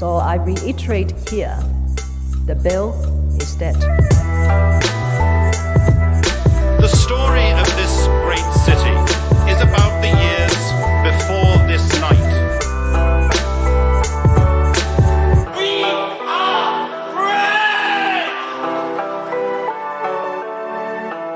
So I reiterate here, the bill is dead. The story of this great city is about the years before this night. We are free!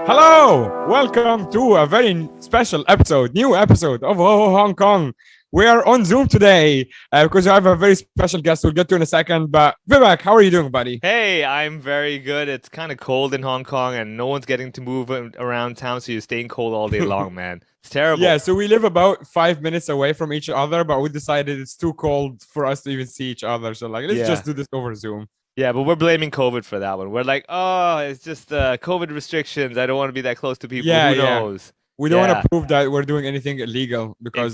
Hello! Welcome to a very special new episode of Hong Kong. We are on Zoom today because I have a very special guest we'll get to in a second. But Vivek, how are you doing, buddy? Hey, I'm very good. It's kind of cold in Hong Kong and no one's getting to move around town, so you're staying cold all day long, man. It's terrible. Yeah, so we live about 5 minutes away from each other, but we decided it's too cold for us to even see each other. So let's just do this over Zoom. Yeah, but we're blaming COVID for that one. We're like, oh, it's just COVID restrictions. I don't want to be that close to people. Who knows? We don't want to prove that we're doing anything illegal because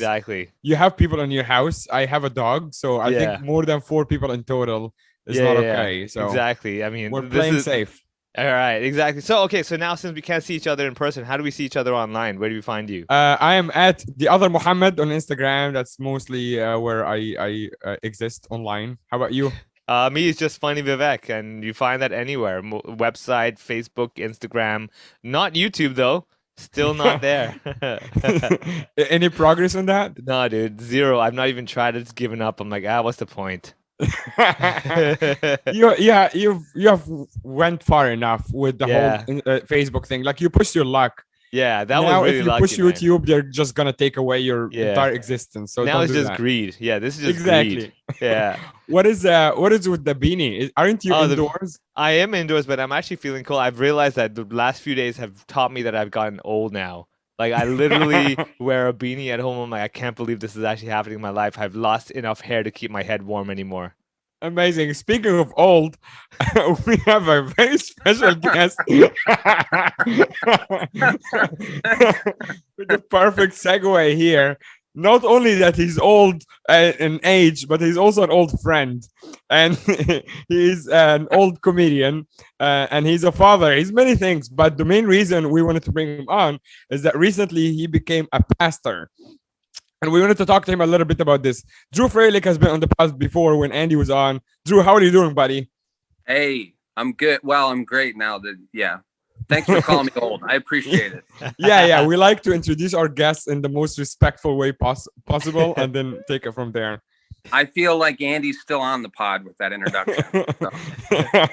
you have people in your house. I have a dog, so I think more than 4 people in total is not okay. So exactly. I mean, we're playing safe. All right, exactly. So now since we can't see each other in person, how do we see each other online? Where do we find you? I am at the other Muhammad on Instagram. That's mostly where I exist online. How about you? Me is just Funny Vivek, and you find that anywhere. Website, Facebook, Instagram. Not YouTube, though. Still not there. Any progress on that? No, dude. Zero. I've not even tried. It's given up. I'm like, what's the point? you have went far enough with the whole Facebook thing. Like you pushed your luck. Yeah, that now was really if you lucky, push YouTube, they're just gonna take away your entire existence. So now it's just that. greed. Yeah, this is just exactly. Greed. Yeah. What is with the beanie? Aren't you indoors? I am indoors, but I'm actually feeling cold. I've realized that the last few days have taught me that I've gotten old now. Like I literally wear a beanie at home. I'm like, I can't believe this is actually happening in my life. I've lost enough hair to keep my head warm anymore. Amazing. Speaking of old, we have a very special guest with the perfect segue here. Not only that he's old in age, but he's also an old friend. And he's an old comedian and he's a father. He's many things. But the main reason we wanted to bring him on is that recently he became a pastor. And we wanted to talk to him a little bit about this. Drew Fralick has been on the podcast before when Andy was on. Drew, how are you doing, buddy? Hey, I'm good. Well, I'm great now. Thanks for calling me old. I appreciate it. Yeah. We like to introduce our guests in the most respectful way possible and then take it from there. I feel like Andy's still on the pod with that introduction.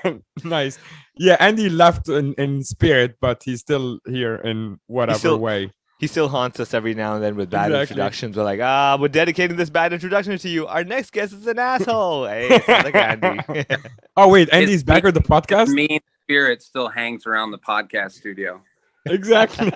So. Nice. Yeah, Andy left in spirit, but he's still here in whatever way. He still haunts us every now and then with bad introductions. We're like, we're dedicating this bad introduction to you. Our next guest is an asshole. Hey, it sounds like Andy. Oh, wait, Andy's back with the podcast? Mean spirit still hangs around the podcast studio. Exactly.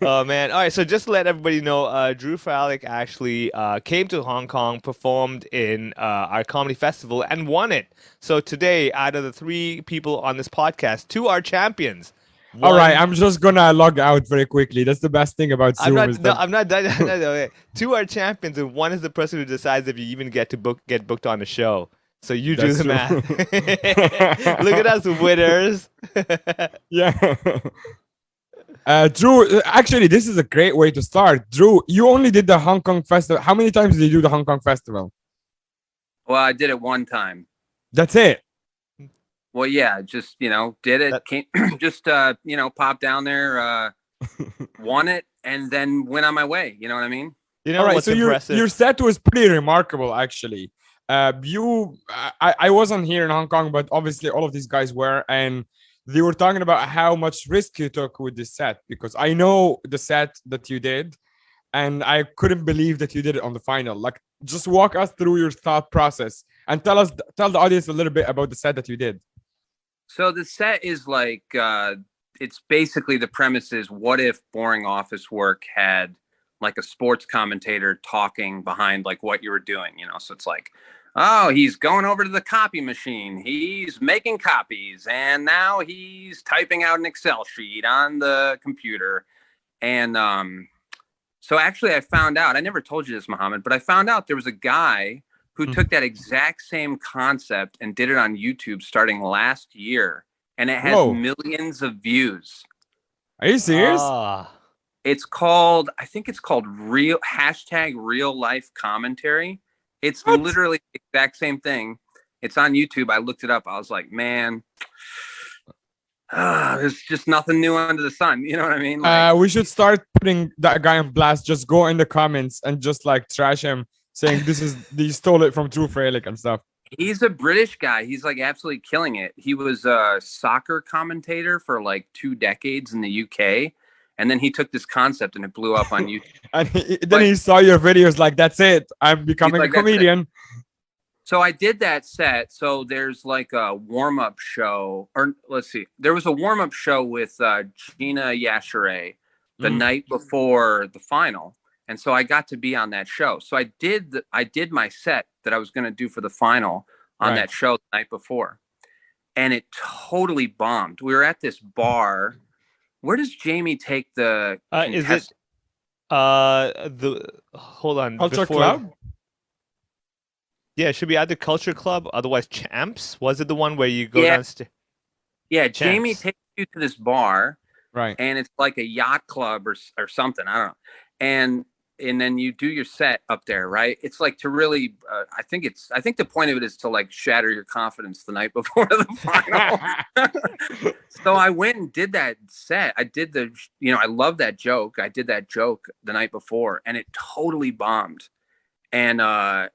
Oh, man. All right, so just to let everybody know, Drew Fralick actually came to Hong Kong, performed in our comedy festival, and won it. So today, out of the 3 people on this podcast, 2 are champions. All right, I'm just gonna log out very quickly. That's the best thing about Zoom. I'm not done. Okay. 2 are champions, and 1 is the person who decides if you even get booked on a show. So you do the math. Look at us, winners. Yeah. Drew, actually, this is a great way to start. Drew, you only did the Hong Kong festival. How many times did you do the Hong Kong festival? Well, I did it 1 time. That's it. Well, yeah, just, did it. Came, just, popped down there, won it, and then went on my way. You know what I mean? All right, so your set was pretty remarkable, actually. I wasn't here in Hong Kong, but obviously all of these guys were, and they were talking about how much risk you took with this set, because I know the set that you did, and I couldn't believe that you did it on the final. Like, just walk us through your thought process and tell the audience a little bit about the set that you did. So the set is like, it's basically the premise is, what if boring office work had like a sports commentator talking behind like what you were doing, So it's like, oh, he's going over to the copy machine. He's making copies. And now he's typing out an Excel sheet on the computer. And so actually I found out, I never told you this, Mohammed, but I found out there was a guy who took that exact same concept and did it on YouTube starting last year. And it has millions of views. Are you serious? It's called, I think it's called #real life commentary. It's What? literally the exact same thing. It's on YouTube. I looked it up. I was like, man, there's just nothing new under the sun. You know what I mean? Like, We should start putting that guy on blast. Just go in the comments and just like trash him, saying he stole it from Drew Fralick and stuff. he's a British guy. He's like absolutely killing it. He was a soccer commentator for like 2 decades in the UK. And then he took this concept and it blew up on YouTube. And then he saw your videos like, that's it. I'm becoming like, a comedian. So I did that set. So there's like a warm-up show, or let's see. There was a warm-up show with Gina Yashere the night before the final. And so I got to be on that show. So I did my set that I was going to do for the final on that show the night before. And it totally bombed. We were at this bar. Where does Jamie take the Is it hold on, Culture Club? Yeah, it should be either Culture Club, otherwise Champs. Was it the one where you go downstairs? Yeah, Champs. Jamie takes you to this bar, Right. and it's like a yacht club or something. I don't know. And then you do your set up there, right? It's like to really, I think the point of it is to like shatter your confidence the night before the final. So I went and did that set. I did I love that joke. I did that joke the night before, and it totally bombed. And I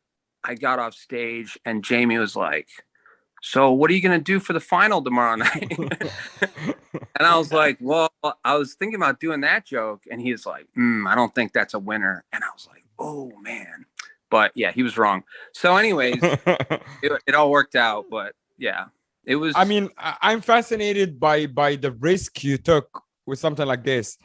got off stage, and Jamie was like, "So what are you going to do for the final tomorrow night?" And I was like, "Well, I was thinking about doing that joke." And he was like, "I don't think that's a winner." And I was like, "Oh man." But yeah, he was wrong. So anyways, it all worked out. But yeah, it was. I mean, I'm fascinated by the risk you took with something like this.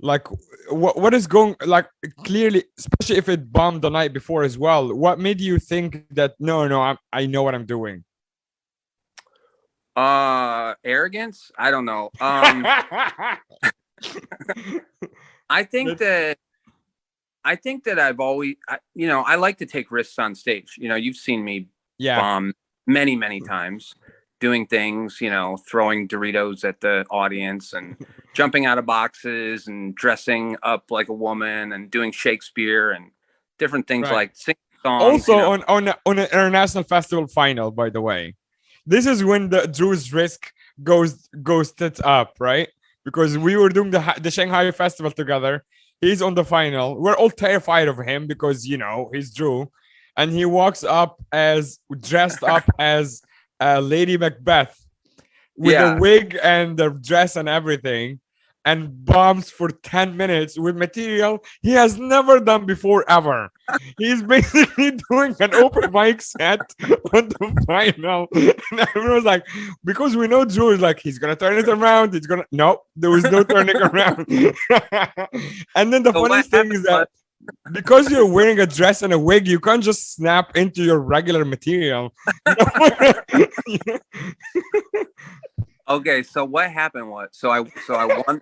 Like, what is going, like, clearly, especially if it bombed the night before as well. What made you think that no, I know what I'm doing? Arrogance. I don't know. I think that I've always, I like to take risks on stage. You've seen me bomb many times, doing things, throwing Doritos at the audience and jumping out of boxes and dressing up like a woman and doing Shakespeare and different things like singing songs. Also on an international festival final, by the way. This is when the Drew's risk goes tits up, right? Because we were doing the Shanghai festival together. He's on the final. We're all terrified of him because he's Drew, and he walks up dressed up as Lady Macbeth with a wig and the dress and everything, and bombs for 10 minutes with material he has never done before ever. He's basically doing an open mic set on the final. And everyone's like, because we know Drew is like, he's going to turn it around. No, there was no turning around. And then the funniest thing is that because you're wearing a dress and a wig, you can't just snap into your regular material. Okay, so what happened was, so I won.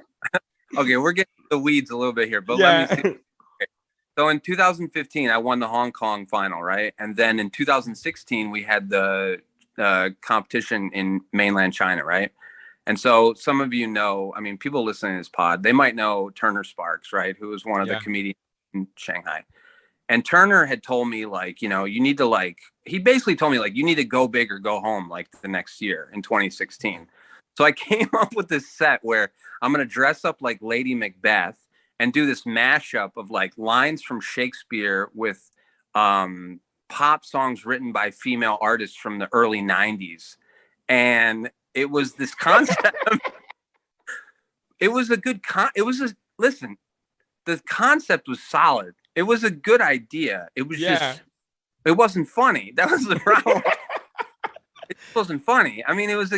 Okay, we're getting the weeds a little bit here, but let me see. Okay. So in 2015, I won the Hong Kong final, right? And then in 2016, we had the competition in mainland China, right? And so some of people listening to this pod, they might know Turner Sparks, right? Who was one of the comedians in Shanghai. And Turner had told me, like, you need to, he basically told me, like, you need to go big or go home, like, the next year in 2016. So I came up with this set where I'm going to dress up like Lady Macbeth and do this mashup of, like, lines from Shakespeare with pop songs written by female artists from the early 90s. And it was this concept. It was a good listen, the concept was solid. It was a good idea. It was just, it wasn't funny. That was the problem. It wasn't funny. I mean, it was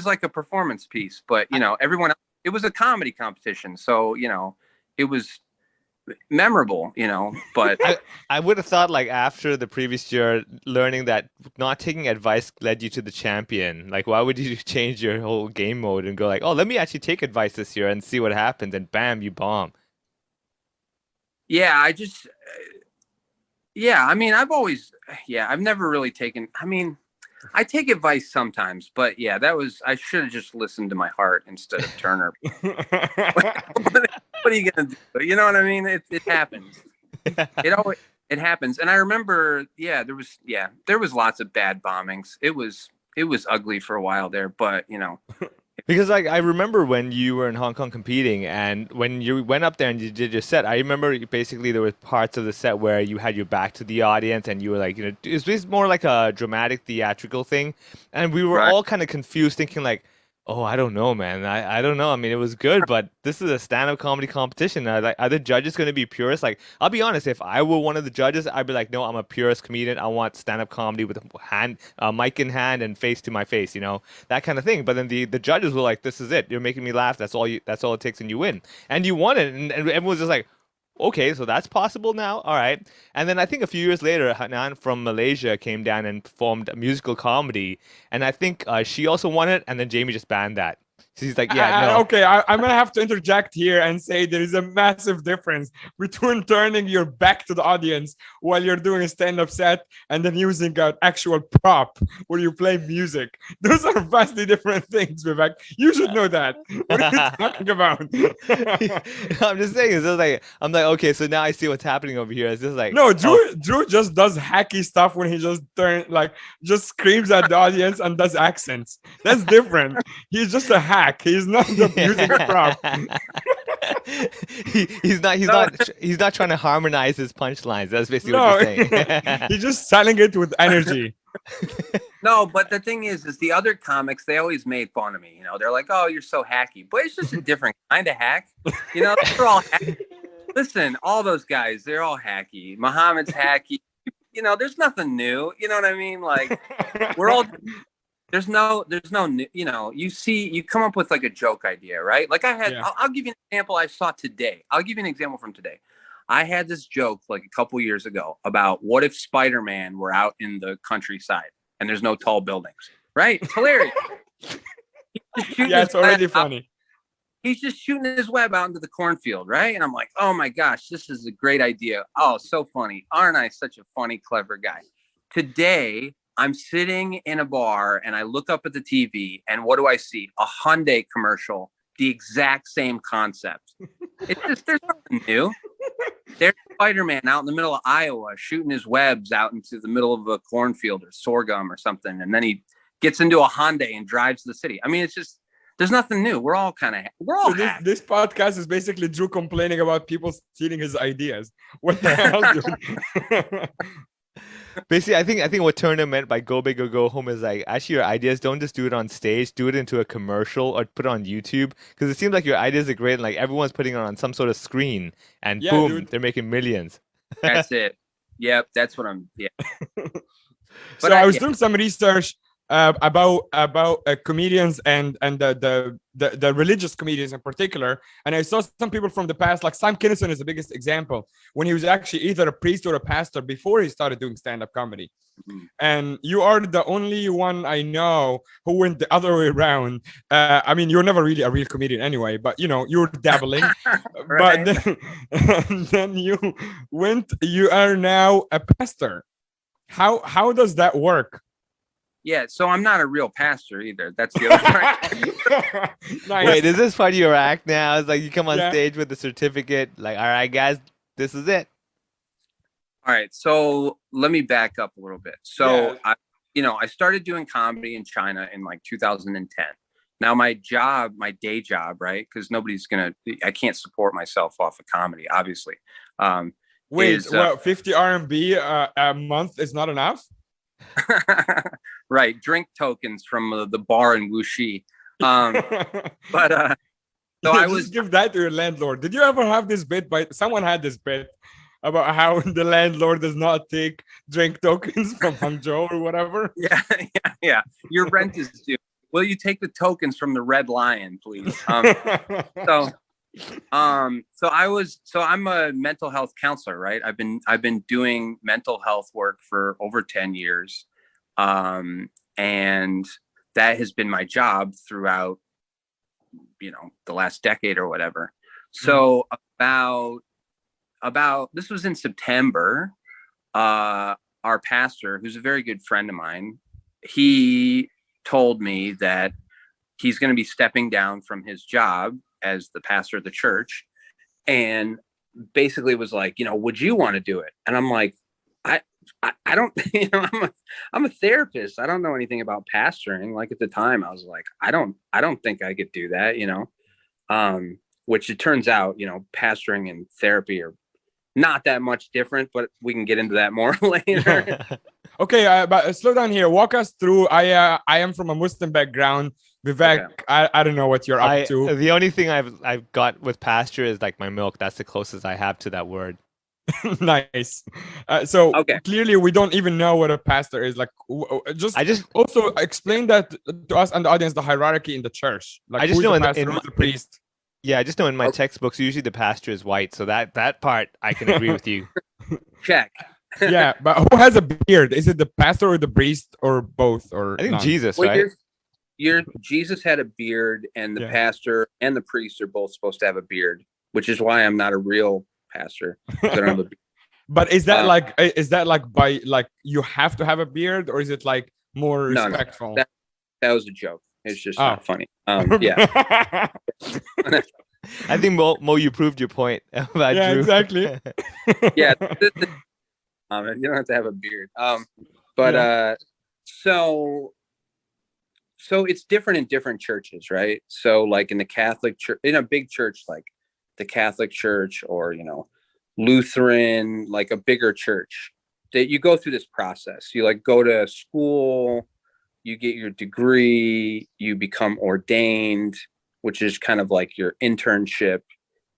like a performance piece, but everyone, it was a comedy competition. So, it was memorable, but I would have thought, like, after the previous year, learning that not taking advice led you to the champion. Like, why would you change your whole game mode and go like, oh, let me actually take advice this year and see what happens, and bam, you bomb. Yeah, I mean, I've never really taken, I take advice sometimes, but I should have just listened to my heart instead of Turner. What are you going to do? You know what I mean? It happens. it happens. And I remember, there was lots of bad bombings. It was ugly for a while there, but Because like I remember when you were in Hong Kong competing, and when you went up there and you did your set, I remember basically there were parts of the set where you had your back to the audience, and you were like, it's more like a dramatic theatrical thing, and we were right. all kind of confused, thinking like, oh, I don't know, man, I don't know. I mean, it was good, but this is a stand-up comedy competition. Like, are the judges going to be purists? Like, I'll be honest, if I were one of the judges, I'd be like, no, I'm a purist comedian. I want stand-up comedy with mic in hand and face to my face, that kind of thing. But then the judges were like, "This is it. You're making me laugh. That's all it takes, and you win." And you won it, and everyone was just like, "Okay, so that's possible now. All right." And then I think a few years later, Hanan from Malaysia came down and performed a musical comedy, and I think she also won it. And then Jamie just banned that. So he's like, "Yeah, no." Okay, I'm gonna have to interject here and say there is a massive difference between turning your back to the audience while you're doing a stand-up set and then using an actual prop where you play music. Those are vastly different things, Vivek. You should know that. What are you talking about? I'm just saying, it's just like I'm like, okay, so now I see what's happening over here. It's just like No, Drew just does hacky stuff when he just screams at the audience and does accents. That's different. He's just a hack. He's not the music prop. He's not trying to harmonize his punchlines. That's basically what you're saying. He's just selling it with energy. No, but the thing is the other comics, they always made fun of me. They're like, "Oh, you're so hacky," but it's just a different kind of hack. They're all hacky. Listen, all those guys, they're all hacky. Muhammad's hacky. There's nothing new. You know what I mean? Like, we're all. There's no new. You come up with like a joke idea, right? Like I had. Yeah. I'll give you an example I saw today. I'll give you an example from today. I had this joke like a couple years ago about what if Spider-Man were out in the countryside and there's no tall buildings, right? It's hilarious. Yeah, it's already funny. He's just shooting his web out into the cornfield, right? And I'm like, oh my gosh, this is a great idea. Oh, so funny. Aren't I such a funny, clever guy? Today, I'm sitting in a bar and I look up at the TV and what do I see? A Hyundai commercial, the exact same concept. It's just, there's nothing new. There's Spider-Man out in the middle of Iowa shooting his webs out into the middle of a cornfield or sorghum or something. And then he gets into a Hyundai and drives to the city. I mean, it's just, there's nothing new. We're all this podcast is basically Drew complaining about people stealing his ideas. What the hell, dude? Basically, I think what Turner meant by go big or go home is like, actually your ideas, don't just do it on stage, do it into a commercial or put it on YouTube, because it seems like your ideas are great and like everyone's putting it on some sort of screen and boom, dude, they're making millions. That's it. Yep, that's what I'm. Yeah. So I was doing some research about comedians and the religious comedians in particular, and I saw some people from the past, like Sam Kinison is the biggest example, when he was actually either a priest or a pastor before he started doing stand-up comedy. And you are the only one I know who went the other way around. I mean, you're never really a real comedian anyway, but you're dabbling. Right. But then you are now a pastor. How does that work? Yeah, so I'm not a real pastor either. That's the other part. Nice. Wait, is this part of your act now? It's like you come on stage with the certificate, like, all right, guys, this is it. All right, so let me back up a little bit. So I started doing comedy in China in like 2010. Now my day job, right? Because I can't support myself off of comedy, obviously. Wait, 50 RMB a month is not enough? Right, drink tokens from the bar in Wuxi. But so I was give that to your landlord. Did you ever have this bit? Someone had this bit about how the landlord does not take drink tokens from Hangzhou or whatever. Yeah. Your rent is due. Will you take the tokens from the Red Lion, please? So I'm a mental health counselor, right? I've been doing mental health work for over 10 years. And that has been my job throughout, the last decade or whatever. So about this was in September, our pastor, who's a very good friend of mine, he told me that he's going to be stepping down from his job as the pastor of the church. And basically was like, would you want to do it? And I'm like, I don't, I'm a therapist. I don't know anything about pastoring. Like at the time I was like, I don't think I could do that, which it turns out, pastoring and therapy are not that much different, but we can get into that more later. Okay, but slow down here. Walk us through. I am from a Muslim background. Vivek, Okay. I don't know what you're up to. The only thing I've got with pasture is like my milk. That's the closest I have to that word. Nice. So Okay. clearly we don't even know what a pastor is. Like, just also explain that to us and the audience, the hierarchy in the church. Like, I just who's know the in pastor, who's the priest? Yeah, I just know in my textbooks usually the pastor is white, so that part I can agree with you. Check. Yeah, but who has a beard? Is it the pastor or the priest or both? Or I think none? Jesus, Well, right? Jesus had a beard, and the Yeah. pastor and the priest are both supposed to have a beard, which is why I'm not a real pastor. 'Cause I don't have a beard. But is that like by like you have to have a beard, or is it like more No, respectful? That was a joke. It's just not funny. Yeah. I think Mo, you proved your point about Yeah, Drew. exactly. Yeah. You don't have to have a beard. So it's different in different churches, right? So like in the Catholic church, in a big church like the Catholic Church, or Lutheran, like a bigger church, that you go through this process. You like go to school, you get your degree, you become ordained, which is kind of like your internship,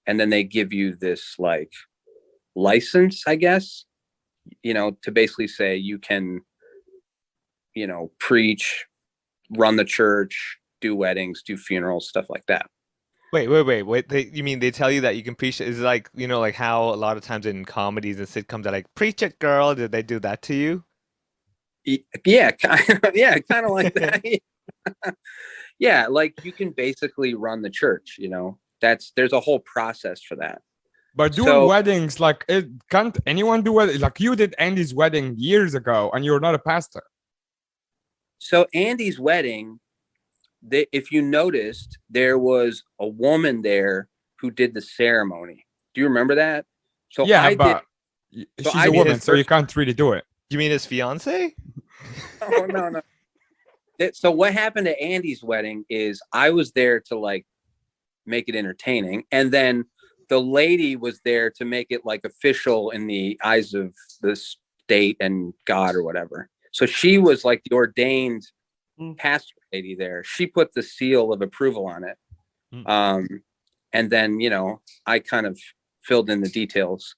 and then they give you this like license, I guess, to basically say you can, preach, run the church, do weddings, do funerals, stuff like that. Wait. You mean they tell you that you can preach? Is it like, like how a lot of times in comedies and sitcoms are like, preach it, girl. Did they do that to you? Yeah, kind of like that. Yeah, like you can basically run the church, there's a whole process for that. But doing weddings, like, can't anyone do it? Like, you did Andy's wedding years ago, and you're not a pastor. So Andy's wedding, if you noticed, there was a woman there who did the ceremony. Do you remember that? So yeah, but she's a woman, so you can't really do it. You mean his fiance? Oh, no. So what happened at Andy's wedding is I was there to like make it entertaining, and then the lady was there to make it like official in the eyes of the state and God or whatever. So she was like the ordained pastor lady there. She put the seal of approval on it. And then, I kind of filled in the details.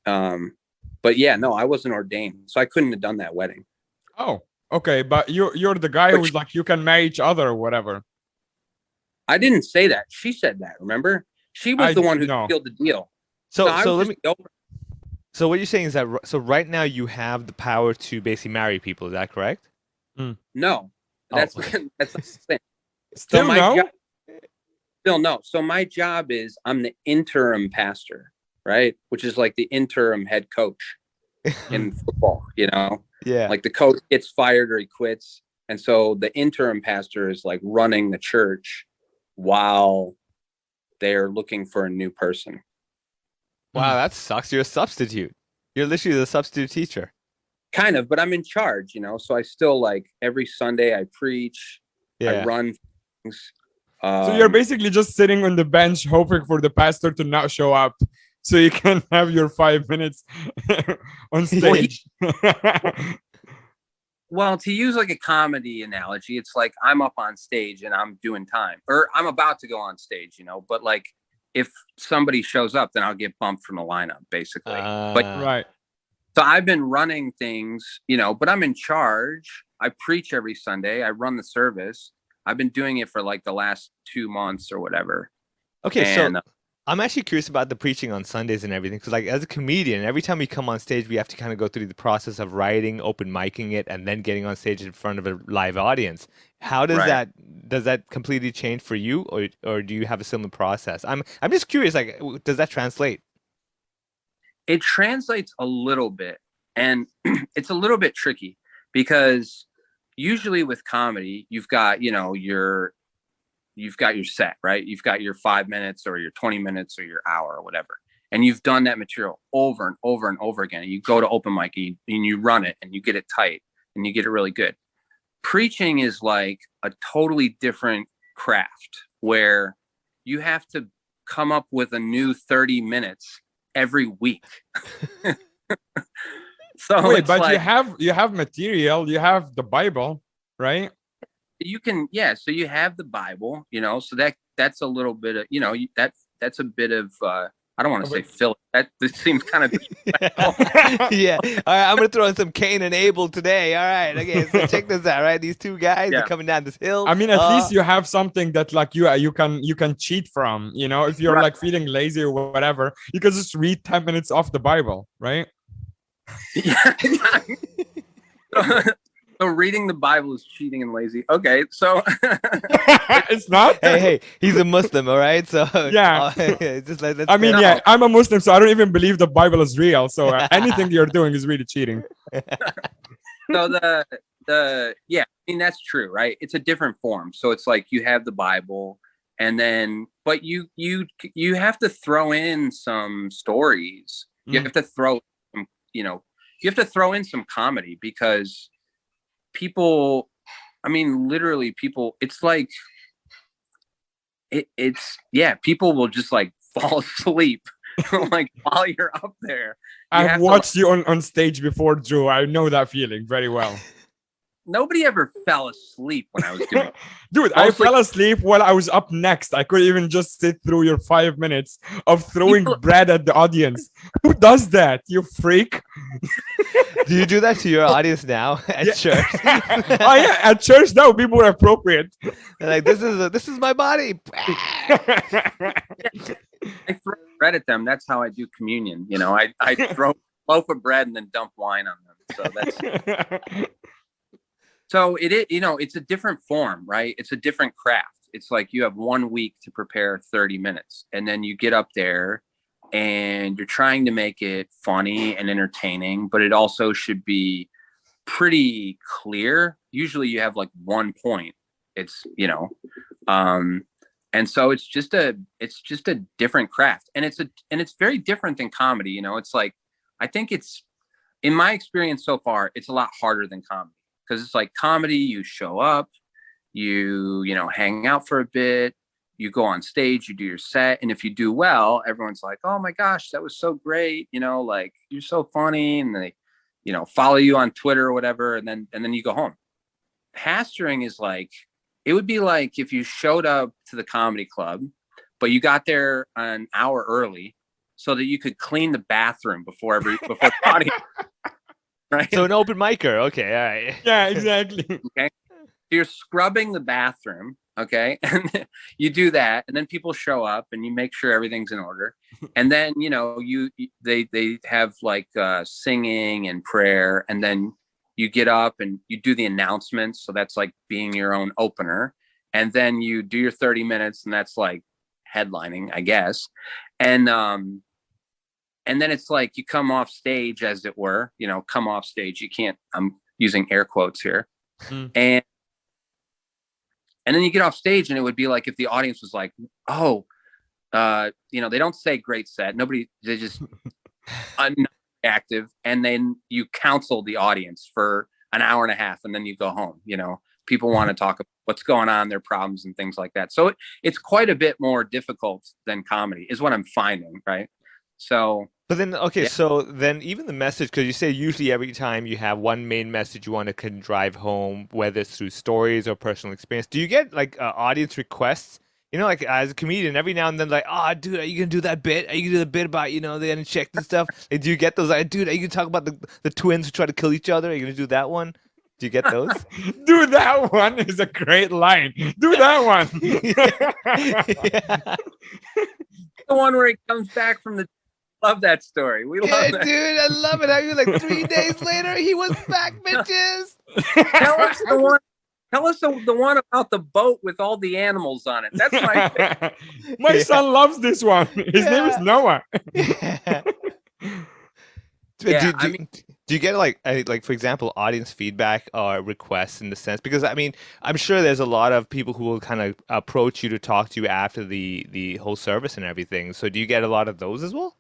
But yeah, no, I wasn't ordained, so I couldn't have done that wedding. Oh, okay. But you're the guy who's like, you can marry each other or whatever. I didn't say that. She said that, remember? She was the one who sealed the deal. So what you're saying is that right now you have the power to basically marry people. Is that correct? No, that's not the thing. Still no? Still no. So my job is I'm the interim pastor, right? Which is like the interim head coach in football, Yeah. Like the coach gets fired or he quits. And so the interim pastor is like running the church while they're looking for a new person. Wow, that sucks. You're a substitute. You're literally the substitute teacher. Kind of, but I'm in charge, so I still like every Sunday I preach, I run things. So you're basically just sitting on the bench hoping for the pastor to not show up so you can have your 5 minutes on stage. Well, to use like a comedy analogy, it's like I'm up on stage and I'm doing time, or I'm about to go on stage, but like if somebody shows up, then I'll get bumped from the lineup, basically. Right. So I've been running things, but I'm in charge. I preach every Sunday. I run the service. I've been doing it for like the last 2 months or whatever. Okay, so I'm actually curious about the preaching on Sundays and everything, because like as a comedian, every time we come on stage, we have to kind of go through the process of writing, open micing it, and then getting on stage in front of a live audience. How does that completely change for you, or do you have a similar process? I'm just curious, like, does that translate? It translates a little bit, and it's a little bit tricky because usually with comedy, you've got your set, right? You've got your 5 minutes or your 20 minutes or your hour or whatever. and you've done that material over and over and over again, and you go to open mic and you run it and you get it tight and you get it really good. Preaching is like a totally different craft where you have to come up with a new 30 minutes every week. So Wait, it's but like, you have material, you have the Bible, right? you can, yeah, so you have the Bible, you know, so that's a little bit of, you know, that's a bit of I don't want to say filler. This seems kind of Yeah. All right, I'm gonna throw in some Cain and Abel today. All right. Okay, so check this out, right? These two guys are coming down this hill. I mean, at least you have something that like you can cheat from, you know, if you're Right. like feeling lazy or whatever, you can just read 10 minutes off the Bible, right? Yeah. So reading the Bible is cheating and lazy. Okay, so It's not. Hey, he's a Muslim, all right? So Yeah. just let's I mean, No. yeah, I'm a Muslim, so I don't even believe the Bible is real. So anything you're doing is really cheating. so the yeah, I mean that's true, right? It's a different form. So it's like you have the Bible, and then but you have to throw in some stories. You have to throw some, you know, you have to throw in some comedy because people, I mean, literally people, it's like it's yeah, people will just like fall asleep like while you're up there. You have I've to, watched you on stage before, Drew. I know that feeling very well. nobody ever fell asleep when I was doing it. Dude, I Mostly- fell asleep while I was up next. I couldn't even just sit through your 5 minutes of throwing People- bread at the audience. Who does that? You freak. do you do that to your audience now at Yeah. church? Oh yeah, at church that would be more appropriate. They're like, this is my body. I throw bread at them. That's how I do communion. You know, I throw a loaf of bread and then dump wine on them. So that's so you know, it's a different form, right? It's a different craft. It's like you have 1 week to prepare 30 minutes, and then you get up there and you're trying to make it funny and entertaining, but it also should be pretty clear. Usually you have like 1 point. It's, you know, and so it's just a different craft, and it's very different than comedy. You know, it's like, I think it's, in my experience so far, it's a lot harder than comedy, because it's like comedy, you show up, you know, hang out for a bit, you go on stage, you do your set, and if you do well, everyone's like, oh my gosh, that was so great, you know, like you're so funny, and they, you know, follow you on Twitter or whatever, and then you go home. Pastoring is like, it would be like if you showed up to the comedy club, but you got there an hour early so that you could clean the bathroom before the audience. Right? So an open micer. Okay, all right. Yeah, exactly. You're scrubbing the bathroom, okay? And you do that, and then people show up and you make sure everything's in order. And then, you know, they have like singing and prayer, and then you get up and you do the announcements. So that's like being your own opener. And then you do your 30 minutes, and that's like headlining, I guess. And then it's like you come off stage, as it were, you know, come off stage. You can't, I'm using air quotes here. And then you get off stage, and it would be like if the audience was like, oh, you know, they don't say great set. They just active. And then you counsel the audience for an hour and a half, and then you go home. You know, people want to talk about what's going on, their problems and things like that. So it's quite a bit more difficult than comedy, is what I'm finding. Right. So. But then, okay, Yeah. so then even the message, because you say usually every time you have one main message you want to drive home, whether it's through stories or personal experience, do you get like audience requests? You know, like as a comedian, every now and then, like, oh, dude, are you gonna do that bit? Are you gonna do the bit about, you know, the unchecked and stuff? Like, do you get those? Like, dude, are you gonna talk about the twins who try to kill each other? Are you gonna do that one? Do you get those? Do that one is a great line. Do that one. Yeah. The one where he comes back from the, love that story. We Yeah, love that. dude, I love it. How you like 3 days later, he was back, bitches. Tell us the one about the boat with all the animals on it. That's my favorite. My Yeah. son loves this one. His name is Yeah. Noah. Yeah. Yeah, Do you get like for example, audience feedback or requests in the sense? Because I mean, I'm sure there's a lot of people who will kind of approach you to talk to you after the whole service and everything. So do you get a lot of those as well?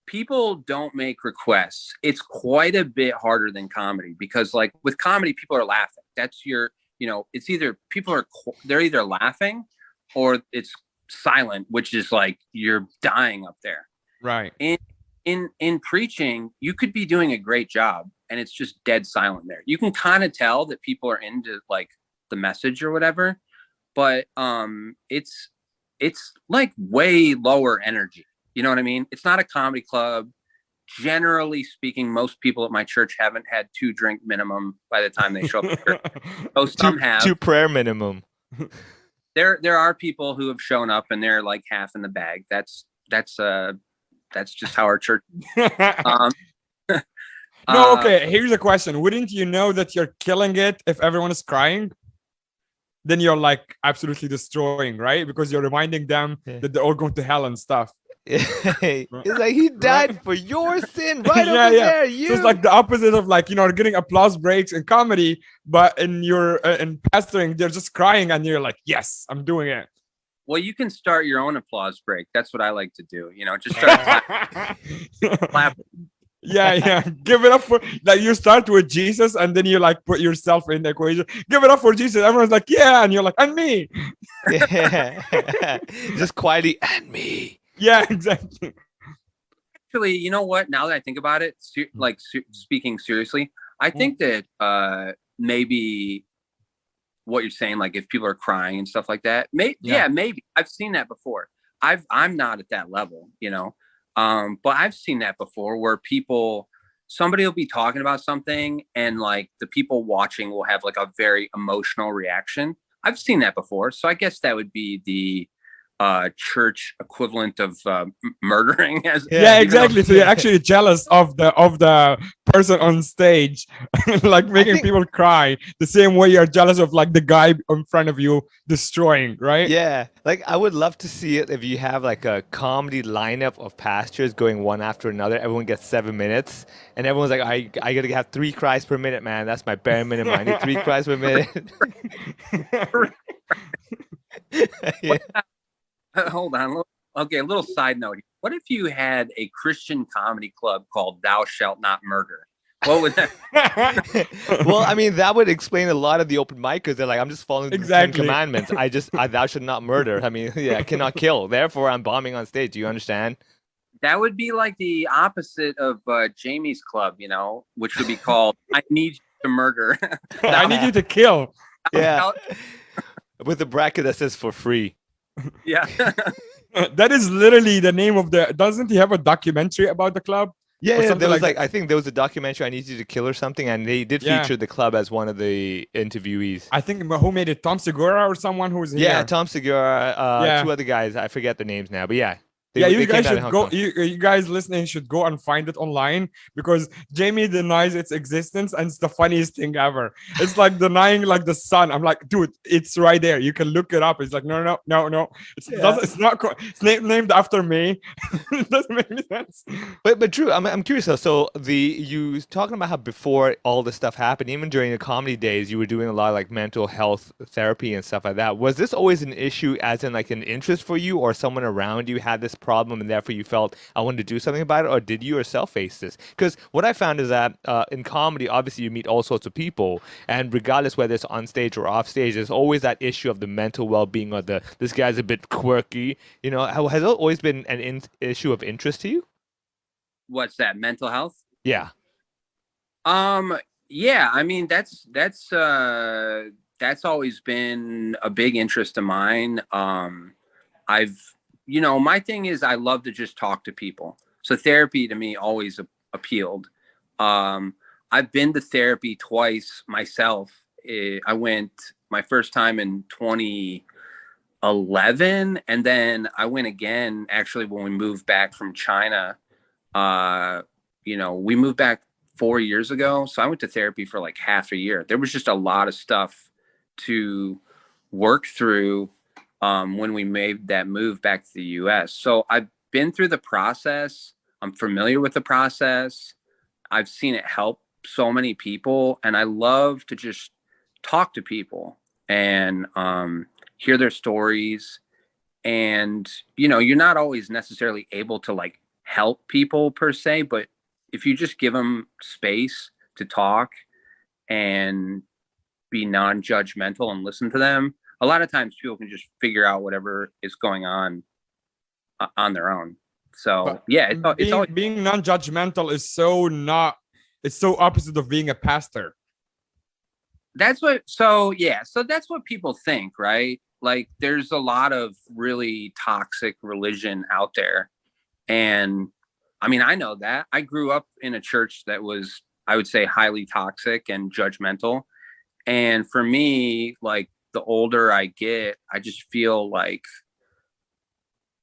people don't make requests. It's quite a bit harder than comedy because like with comedy, people are laughing. That's your, it's either they're either laughing or it's silent, which is like you're dying up there. Right. In preaching, you could be doing a great job and it's just dead silent there. You can kind of tell that people are into like the message or whatever, but it's like way lower energy. You know what I mean? It's not a comedy club. Generally speaking, most people at my church haven't had 2 drink minimum by the time they show up. Oh, some have 2 prayer minimum. There are people who have shown up and they're like half in the bag. That's just how our church. No, okay. Here's a question: wouldn't you know that you're killing it if everyone is crying? Then you're like absolutely destroying, right? Because you're reminding them that they're all going to hell and stuff. It's like he died for your sin right over there. So it's like the opposite of like getting applause breaks in comedy, but in pastoring they're just crying and you're like, yes, I'm doing it. Well, you can start your own applause break. That's what I like to do. Just start clapping. Yeah. Give it up for like you start with Jesus and then you like put yourself in the equation. Give it up for Jesus. Everyone's like, yeah, and you're like, and me. Just quietly, and me. Yeah, exactly. Actually, you know what? Now that I think about it, speaking seriously, I think that maybe what you're saying, like if people are crying and stuff like that, maybe I've seen that before. I'm not at that level, but I've seen that before where somebody will be talking about something and like the people watching will have like a very emotional reaction. I've seen that before. So I guess that would be the church equivalent of murdering. Exactly. So you're actually jealous of the person on stage, like making people cry the same way you're jealous of like the guy in front of you destroying, right? Yeah, like I would love to see it if you have like a comedy lineup of pastors going one after another. Everyone gets 7 minutes, and everyone's like, I gotta have 3 cries per minute, man. That's my bare minimum. I need 3 cries per minute. Yeah. Hold on. Okay, a little side note. What if you had a Christian comedy club called Thou Shalt Not Murder? What would that? Well, I mean, that would explain a lot of the open micers. They're like, I'm just following the 10 commandments. Thou should not murder. I mean, I cannot kill. Therefore, I'm bombing on stage. Do you understand? That would be like the opposite of Jamie's club, which would be called I Need You to Murder. I need you to kill. Yeah. With a bracket that says for free. Yeah. That is literally the name of doesn't he have a documentary about the club? Yeah, there was I think there was a documentary, I Need You to Kill or something, and they did feature the club as one of the interviewees. I think who made it? Tom Segura or someone who was here? Yeah, Tom Segura, 2 other guys, I forget their names now, but yeah. You guys should go. You guys listening should go and find it online because Jamie denies its existence, and it's the funniest thing ever. It's like denying like the sun. I'm like, dude, it's right there. You can look it up. It's like, no. It's not. It's named after me. It doesn't make any sense. But Drew, I'm curious though. So you talking about how before all this stuff happened, even during the comedy days, you were doing a lot of like mental health therapy and stuff like that. Was this always an issue, as in like an interest for you, or someone around you had this problem and therefore you felt I wanted to do something about it, or did you yourself face this? Because what I found is that in comedy, obviously you meet all sorts of people, and regardless whether it's on stage or off stage, there's always that issue of the mental well-being or this guy's a bit quirky. Has it always been an issue of interest to you? What's that? Mental health? Yeah. Yeah. I mean, that's always been a big interest of mine. My thing is I love to just talk to people. So therapy to me always appealed. I've been to therapy twice myself. I went my first time in 2011, and then I went again actually when we moved back from China. We moved back 4 years ago, so I went to therapy for like half a year. There was just a lot of stuff to work through when we made that move back to the US. So I've been through the process. I'm familiar with the process. I've seen it help so many people, and I love to just talk to people and hear their stories. And you're not always necessarily able to like help people per se, but if you just give them space to talk and be non-judgmental and listen to them, a lot of times people can just figure out whatever is going on their own. So But yeah, it's always being non-judgmental is it's so opposite of being a pastor. so that's what people think, right? Like there's a lot of really toxic religion out there. And I mean, I know that. I grew up in a church that was, I would say, highly toxic and judgmental. And for me, like the older I get, I just feel like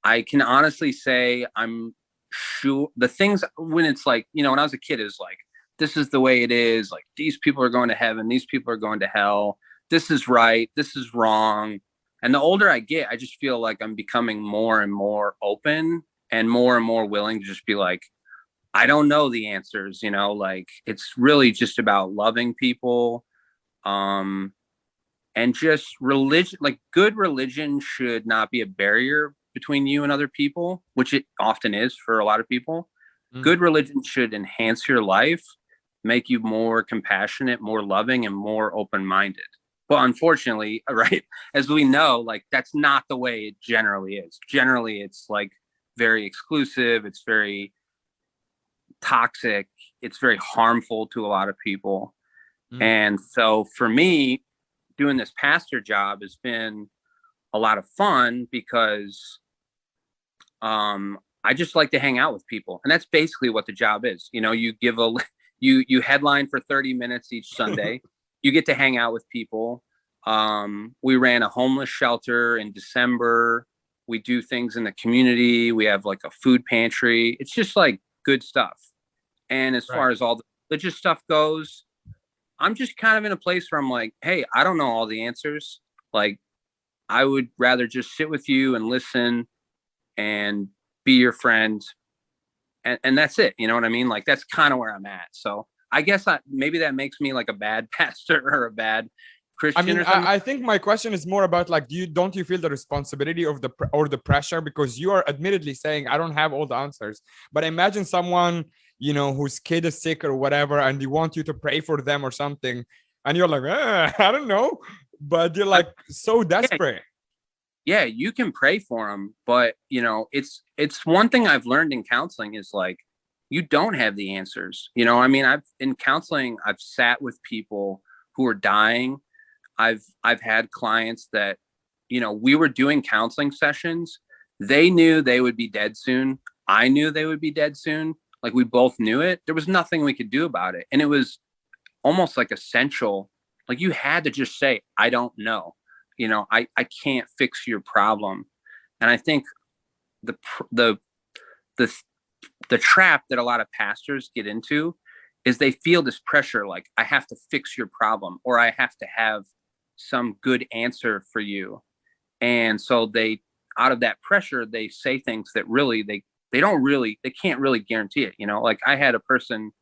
I can honestly say I'm sure the things when it's like, when I was a kid, is like, this is the way it is. Like these people are going to heaven. These people are going to hell. This is right. This is wrong. And the older I get, I just feel like I'm becoming more and more open and more willing to just be like, I don't know the answers, like it's really just about loving people. And just religion, like good religion should not be a barrier between you and other people, which it often is for a lot of people. Good religion should enhance your life, make you more compassionate, more loving, and more open-minded. But unfortunately, right, as we know, like that's not the way it generally is. Generally, it's like very exclusive. It's very toxic. It's very harmful to a lot of people. And so for me, doing this pastor job has been a lot of fun because I just like to hang out with people. And that's basically what the job is. You give you headline for 30 minutes each Sunday. You get to hang out with people. We ran a homeless shelter in December. We do things in the community. We have like a food pantry. It's just like good stuff. And as far as all the religious stuff goes, I'm just kind of in a place where I'm like, hey, I don't know all the answers. Like, I would rather just sit with you and listen and be your friend. And that's it. You know what I mean? Like, that's kind of where I'm at. So I guess maybe that makes me like a bad pastor or a bad Christian. I mean, I think my question is more about like, don't you feel the responsibility of the pressure, because you are admittedly saying I don't have all the answers, but imagine someone whose kid is sick or whatever, and they want you to pray for them or something, and you're like, I don't know, but you're like so desperate. Yeah, you can pray for them, but it's one thing I've learned in counseling is like, you don't have the answers. I mean, in counseling, I've sat with people who are dying. I've had clients that, we were doing counseling sessions. They knew they would be dead soon. I knew they would be dead soon. Like we both knew it. There was nothing we could do about it. And it was almost like essential. Like you had to just say, I don't know. I can't fix your problem. And I think the trap that a lot of pastors get into is they feel this pressure, like I have to fix your problem or I have to have some good answer for you. And so out of that pressure, they say things that really, they can't really guarantee it. Like I had a person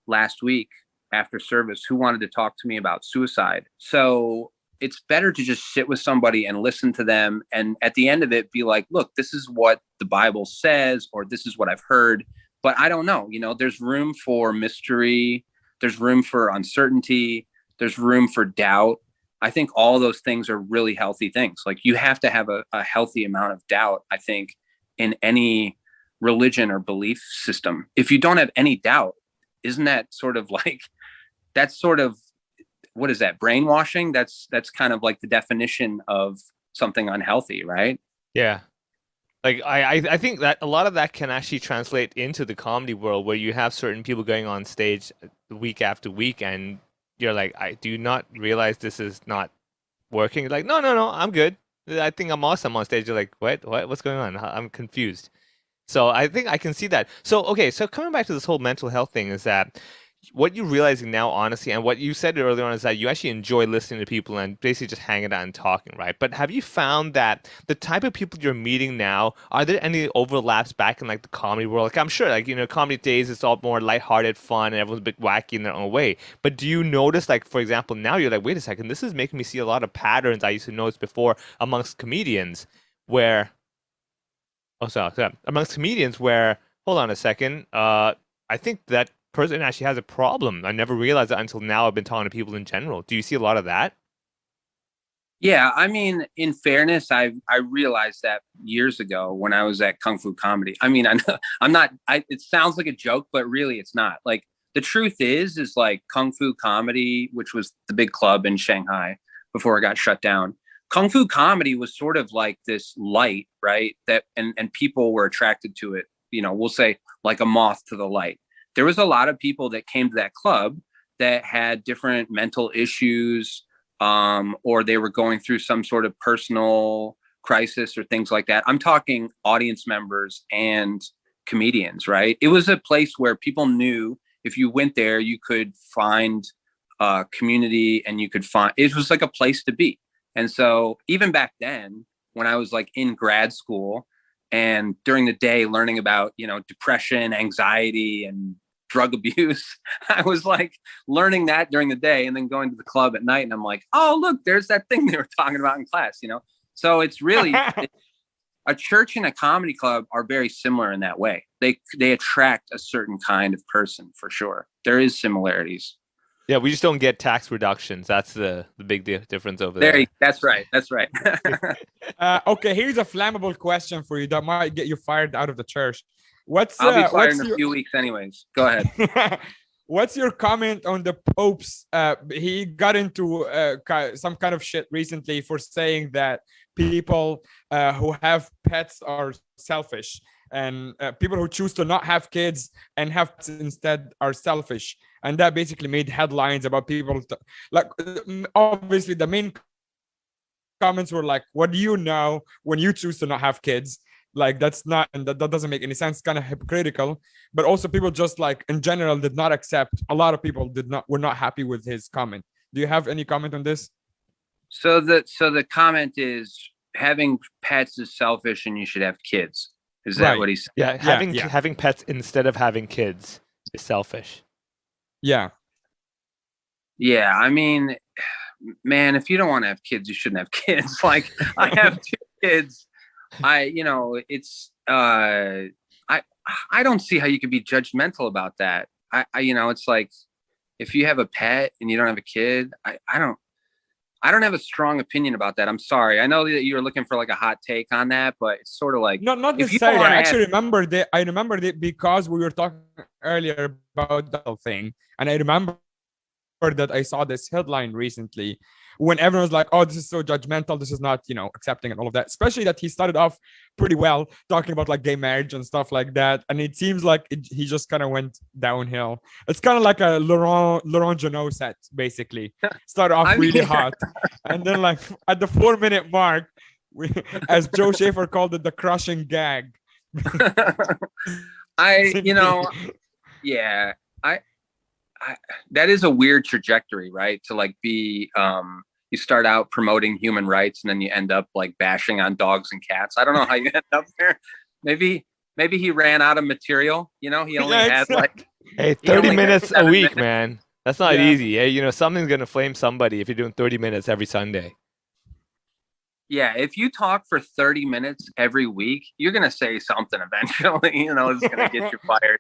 last week after service who wanted to talk to me about suicide. So it's better to just sit with somebody and listen to them. And at the end of it, be like, look, this is what the Bible says, or this is what I've heard, but I don't know. There's room for mystery. There's room for uncertainty. There's room for doubt. I think all those things are really healthy things. Like you have to have a healthy amount of doubt, I think, in any religion or belief system. If you don't have any doubt, isn't that sort of like, that's sort of, what is that, brainwashing? That's kind of like the definition of something unhealthy, right? Yeah. Like I think that a lot of that can actually translate into the comedy world, where you have certain people going on stage week after week and you're like, I do not realize this is not working. Like, no, I'm good. I think I'm awesome on stage. You're like, what's going on? I'm confused. So I think I can see that. So, okay. So coming back to this whole mental health thing, is that what you're realizing now, honestly, and what you said earlier on, is that you actually enjoy listening to people and basically just hanging out and talking, right? But have you found that the type of people you're meeting now, are there any overlaps back in like the comedy world? Like I'm sure, like, comedy days, it's all more lighthearted, fun, and everyone's a bit wacky in their own way. But do you notice, like, for example, now you're like, wait a second, this is making me see a lot of patterns I used to notice before amongst comedians where, amongst comedians where, Hold on a second. I think that person actually has a problem. I never realized that until now. I've been talking to people in general. Do you see a lot of that? Yeah, I mean, in fairness, I realized that years ago when I was at Kung Fu Comedy. I mean, I know I'm not. It sounds like a joke, but really, it's not. Like the truth is like Kung Fu Comedy, which was the big club in Shanghai before it got shut down. Kung Fu Comedy was sort of like this light, right? That and people were attracted to it. You know, we'll say like a moth to the light. There was a lot of people that came to that club that had different mental issues, or they were going through some sort of personal crisis or things like that. I'm talking audience members and comedians, right? It was a place where people knew if you went there, you could find community and you could find, it was like a place to be. And so even back then, when I was like in grad school and during the day learning about, you know, depression, anxiety, and drug abuse, I was like learning that during the day and then going to the club at night. And I'm like, oh, look, there's that thing they were talking about in class, you know? So it's really a church and a comedy club are very similar in that way. They attract a certain kind of person for sure. There is similarities. Yeah, we just don't get tax reductions. That's the big difference over there. That's right. That's right. Okay, here's a flammable question for you that might get you fired out of the church. I'll be fired in a few weeks anyways. Go ahead. What's your comment on the Pope's? He got into some kind of shit recently for saying that people who have pets are selfish, and people who choose to not have kids and have pets instead are selfish. And that basically made headlines about people. Obviously, the main comments were like, "What do you know when you choose to not have kids?" Like that's not, and that doesn't make any sense. Kind of hypocritical. But also people just like in general did not accept. A lot of people were not happy with his comment. Do you have any comment on this? So the comment is having pets is selfish and you should have kids. Is that Right. what he said? Yeah, having pets instead of having kids is selfish. Yeah. Yeah, I mean, man, if you don't want to have kids, you shouldn't have kids. Like I have 2 kids. It's I don't see how you could be judgmental about that. I it's like if you have a pet and you don't have a kid, I don't have a strong opinion about that. I'm sorry. I know that you're looking for like a hot take on that, but it's sort of like Not if you necessarily. don't I wanna actually have- remembered it. I remembered it because we were talking earlier about the thing, and I remember that I saw this headline recently when everyone was like, "Oh, this is so judgmental. This is not, accepting and all of that." Especially that he started off pretty well talking about like gay marriage and stuff like that, and it seems like he just kind of went downhill. It's kind of like a Laurent Janot set, basically. Started off really hot, and then like at the 4-minute mark, as Joe Schaefer called it, the crushing gag. yeah, I that is a weird trajectory, right? To like be you start out promoting human rights and then you end up like bashing on dogs and cats. I don't know how you end up there. Maybe he ran out of material. He only had like Hey, 30 minutes a week, man. That's not easy. Hey, something's gonna flame somebody if you're doing 30 minutes every Sunday. Yeah, if you talk for 30 minutes every week, you're gonna say something eventually. It's gonna get you fired.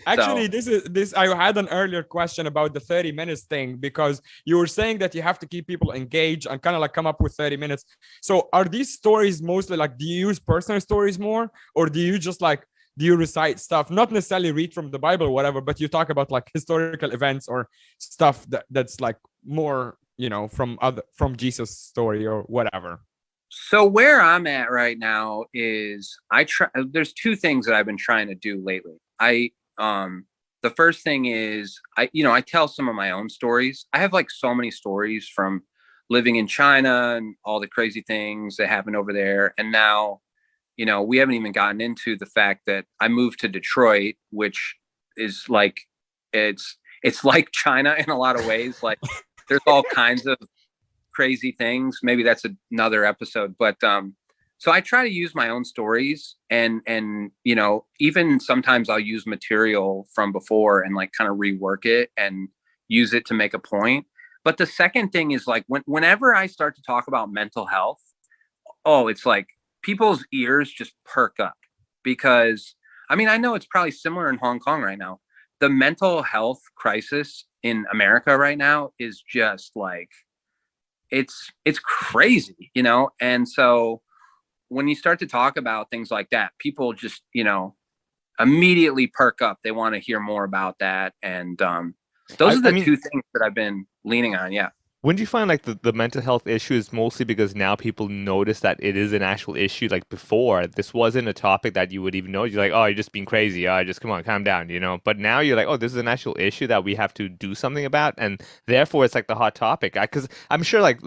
Actually, this I had an earlier question about the 30 minutes thing, because you were saying that you have to keep people engaged and kind of like come up with 30 minutes. So are these stories mostly like, do you use personal stories more, or do you just like, do you recite stuff, not necessarily read from the Bible or whatever, but you talk about like historical events or stuff that's like more, from Jesus' story or whatever? So where I'm at right now is there's 2 things that I've been trying to do lately. The first thing is I tell some of my own stories. I have like so many stories from living in China and all the crazy things that happened over there. And now, we haven't even gotten into the fact that I moved to Detroit, which is like, it's like China in a lot of ways. Like there's all kinds of crazy things. Maybe that's another episode, but, so I try to use my own stories and even sometimes I'll use material from before and like kind of rework it and use it to make a point. But the second thing is like whenever I start to talk about mental health, it's like people's ears just perk up, because I mean, I know it's probably similar in Hong Kong right now. The mental health crisis in America right now is just like it's crazy, you know? And so when you start to talk about things like that, people just, you know, immediately perk up. They want to hear more about that. And those are the two things that I've been leaning on. Yeah. When do you find like the mental health issue is mostly because now people notice that it is an actual issue? Like before, this wasn't a topic that you would even know. You're like, oh, you're just being crazy. Just come on, calm down, you know? But now you're like, oh, this is an actual issue that we have to do something about. And therefore, it's like the hot topic. Because I'm sure like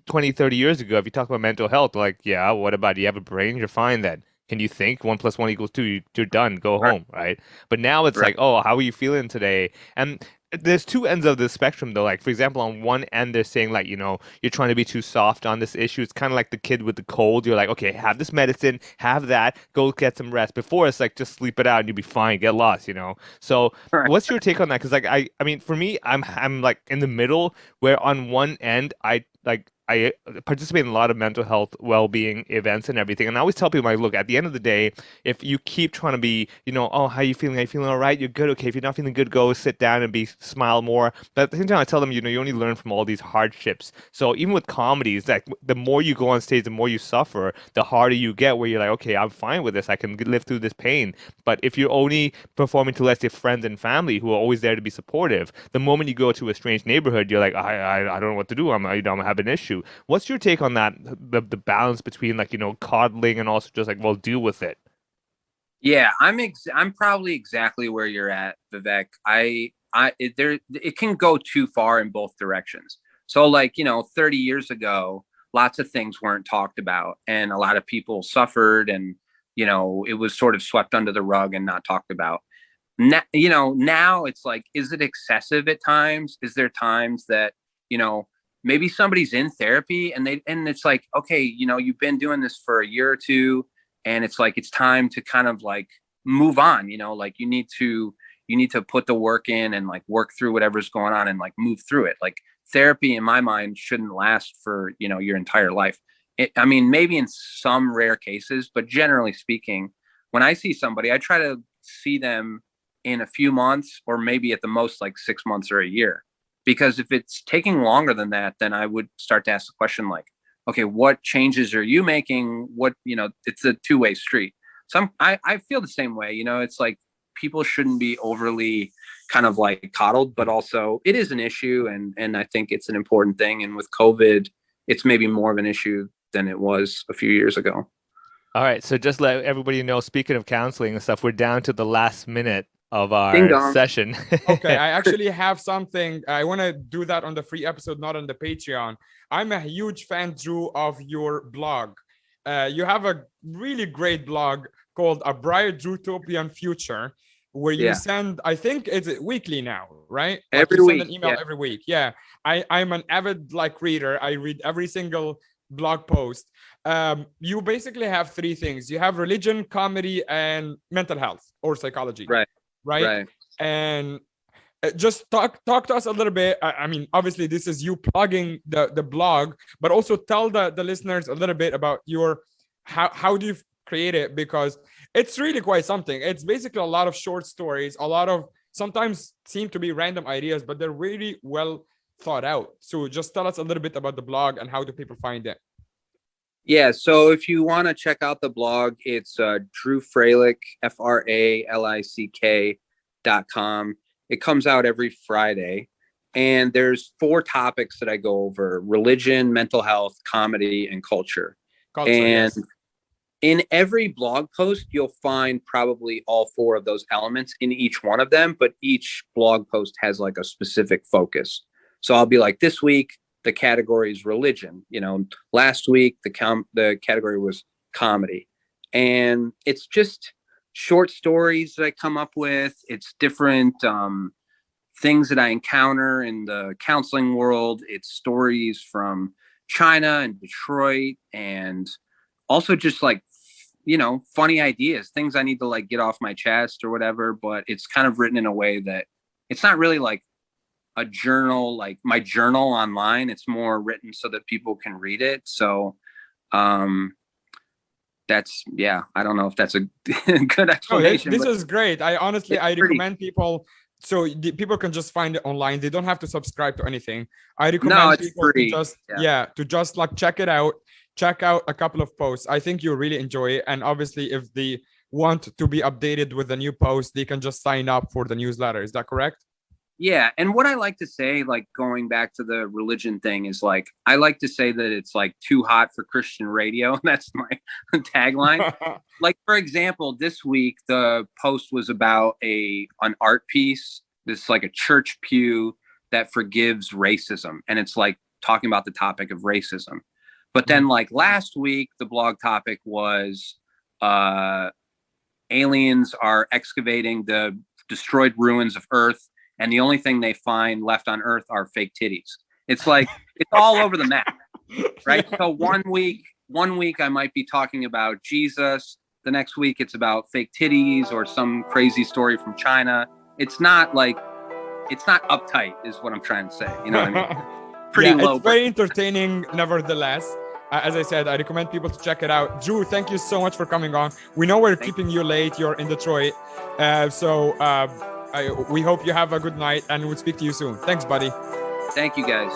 20, 30 years ago, if you talk about mental health, like, yeah, what about you have a brain? You're fine then. Can you think 1 + 1 = 2? You're done. Go home, right? But now it's like, oh, how are you feeling today? And there's two ends of the spectrum though. Like for example, on one end they're saying like, you know, you're trying to be too soft on this issue. It's kind of like the kid with the cold. You're like, okay, have this medicine, have that, go get some rest. Before it's like just sleep it out and you'll be fine, get lost, you know. So what's your take on that? Because like I mean for me, I'm like in the middle where on one end I participate in a lot of mental health well-being events and everything. And I always tell people, like, look, at the end of the day, if you keep trying to be, you know, oh, how you feeling? Are you feeling all right? You're good. Okay. If you're not feeling good, go sit down and smile more. But at the same time, I tell them, you know, you only learn from all these hardships. So even with comedies, like the more you go on stage, the more you suffer, the harder you get where you're like, okay, I'm fine with this. I can live through this pain. But if you're only performing to, let's say, friends and family who are always there to be supportive, the moment you go to a strange neighborhood, you're like, I don't know what to do. I'm have an issue. What's your take on that? The balance between like, you know, coddling and also just like, well, deal with it. Yeah, I'm probably exactly where you're at, Vivek. It can go too far in both directions. So like, you know, 30 years ago, lots of things weren't talked about and a lot of people suffered and, you know, it was sort of swept under the rug and not talked about. Now, you know, now it's like, is it excessive at times? Is there times that, you know, maybe somebody's in therapy and it's like, okay, you know, you've been doing this for a year or two and it's like, it's time to kind of like move on, you know, like you need to put the work in and like work through whatever's going on and like move through it. Like therapy in my mind shouldn't last for, you know, your entire life. I mean, maybe in some rare cases, but generally speaking, when I see somebody, I try to see them in a few months or maybe at the most like 6 months or a year. Because if it's taking longer than that, then I would start to ask the question like, okay, what changes are you making? What, you know, it's a two-way street. So I feel the same way, you know, it's like people shouldn't be overly kind of like coddled, but also it is an issue. And I think it's an important thing. And with COVID, it's maybe more of an issue than it was a few years ago. All right. So just let everybody know, speaking of counseling and stuff, we're down to the last minute of our session. Okay, I actually have something. I want to do that on the free episode, not on the Patreon. I'm a huge fan, Drew, of your blog. You have a really great blog called A Bright Drewtopian Future, where you send, I think it's weekly now, right? Like every you week. Send an email every week. Yeah. I'm an avid like reader. I read every single blog post. You basically have three things. You have religion, comedy, and mental health or psychology. Right. And just talk to us a little bit. I mean, obviously this is you plugging the blog, but also tell the listeners a little bit about your how do you create it, because it's really quite something. It's basically a lot of short stories, a lot of sometimes seem to be random ideas, but they're really well thought out. So just tell us a little bit about the blog and how do people find it. Yeah, so if you want to check out the blog, it's Drew Fralick, FRALICK.com. It comes out every Friday. And there's 4 topics that I go over: religion, mental health, comedy, and culture. And in every blog post, you'll find probably all 4 of those elements in each one of them, but each blog post has like a specific focus. So I'll be like, this week, the category is religion. You know, last week the category was comedy, and it's just short stories that I come up with. It's different things that I encounter in the counseling world. It's stories from China and Detroit, and also just like, you know, funny ideas, things I need to like get off my chest or whatever. But it's kind of written in a way that it's not really like a journal, like my journal online. It's more written so that people can read it. So that's I don't know if that's a good No, explanation. this but is great. I honestly, it's I pretty- recommend people, so people can just find it online. They don't have to subscribe to anything. I No, recommend it's people free. to just like check it out, check out a couple of posts. I think you'll really enjoy it. And obviously, if they want to be updated with the new post, they can just sign up for the newsletter. Is that correct? Yeah, and what I like to say, like going back to the religion thing, is like I like to say that it's like too hot for Christian radio. That's my tagline. Like, for example, this week the post was about an art piece. This like a church pew that forgives racism, and it's like talking about the topic of racism. But then, like last week, the blog topic was aliens are excavating the destroyed ruins of Earth, and the only thing they find left on Earth are fake titties. It's like it's all over the map, right? So one week I might be talking about Jesus. The next week it's about fake titties or some crazy story from China. It's not uptight, is what I'm trying to say. You know what I mean? Pretty low. It's very entertaining, nevertheless. As I said, I recommend people to check it out. Drew, thank you so much for coming on. We know we're keeping you late. You're in Detroit, we hope you have a good night, and we'll speak to you soon. Thanks, buddy. Thank you, guys.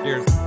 Cheers.